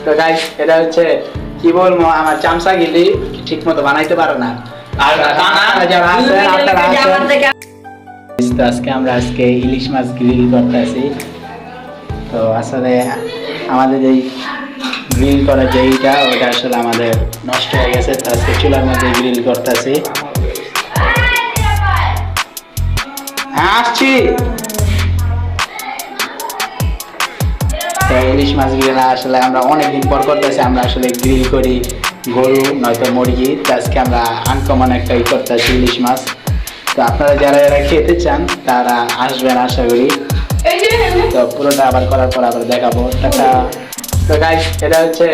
তো গাইস এটা হচ্ছে কি বলবো, আমার চামচা গিলি ঠিক মতো বানাইতে পারে না। আর যারা আছেন আপনারা আছেন, তো আজকে ইলিশ মাছ গ্রিল করতেছি। তো আসলে আমাদের এই গ্রিল করার যে এইটা ওটা আসলে আমাদের নষ্ট হয়ে গেছে, তো আজকে চুলার মধ্যে গ্রিল করতেছি। হ্যাঁ আসছি। তো ইলিশ মাছ গ্রিল আসলে আমরা অনেকদিন পর করতেছি, আমরা আসলে গ্রিল করি গরু নয়তো মুরগি, তো আজকে আমরা আনকমন একটা করতেছি ইলিশ মাছ। তো আপনারা যারা যারা খেতে চান তারা আসবেন আশা করি। তো পুরোটা আবার করার পর আবার দেখাবো। টাটা। তো গাইস এটা হচ্ছে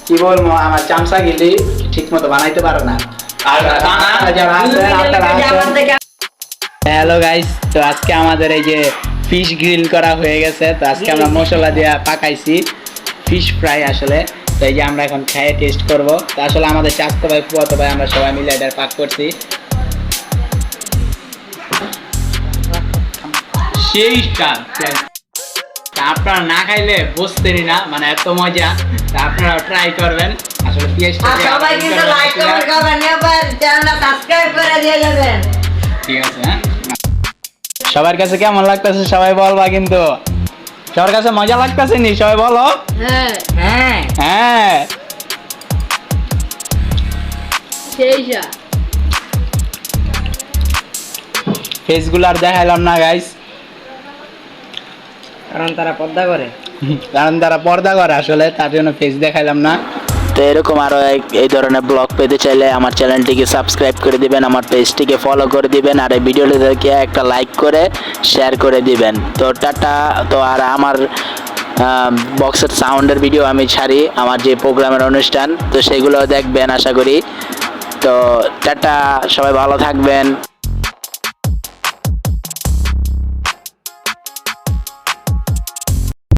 কি বলবো, আমার চামচা গিলি ঠিক মতো বানাইতে পারে না। আর যারা আছেন আপনারা আছেন। হ্যালো গাইস, তো আজকে আমাদের এই যে ফিশ গ্রিল করা হয়ে গেছে। তো আজকে আমরা মশলা দিয়ে পাকাইছি ফিশ ফ্রাই আসলে। তো এই যে আমরা এখন খেয়ে টেস্ট করব। তো আসলে আমাদের চাচতো ভাই ফুয়াতো ভাই আমরা সবাই মিলে এটা পাক করছি। সেই স্বাদ, আপনারা না খাইলে বুঝতেনই না, মানে এত মজা। আপনারা ট্রাই করবেন আসলে। সবাই কিন্তু লাইক কমেন্ট করবেন, এবার চ্যানেলটা সাবস্ক্রাইব করে দিয়ে যাবেন। ঠিক আছে। হ্যাঁ, সবার কাছে কেমন লাগতেছে সবাই বলবা কিন্তু। সবার কাছে মজা লাগতেছে নি সবাই বলো। হ্যাঁ হ্যাঁ হ্যাঁ সেইটা ফেসগুলো আর দেখাইলাম না গাইস, কারণ তারা পর্দা করে। আসলে তার জন্য ফেস দেখাইলাম না। তো এরকম আরও এই ধরনের ব্লগ পেতে চাইলে আমার চ্যানেলটিকে সাবস্ক্রাইব করে দিবেন, আমার পেজটিকে ফলো করে দিবেন, আর এই ভিডিওটিকে একটা লাইক করে শেয়ার করে দিবেন। তো টাটা। তো আর আমার বক্সের সাউন্ডের ভিডিও আমি ছাড়ি আমার যে প্রোগ্রামের অনুষ্ঠান, তো সেগুলো দেখবেন আশা করি। তো টাটা, সবাই ভালো থাকবেন।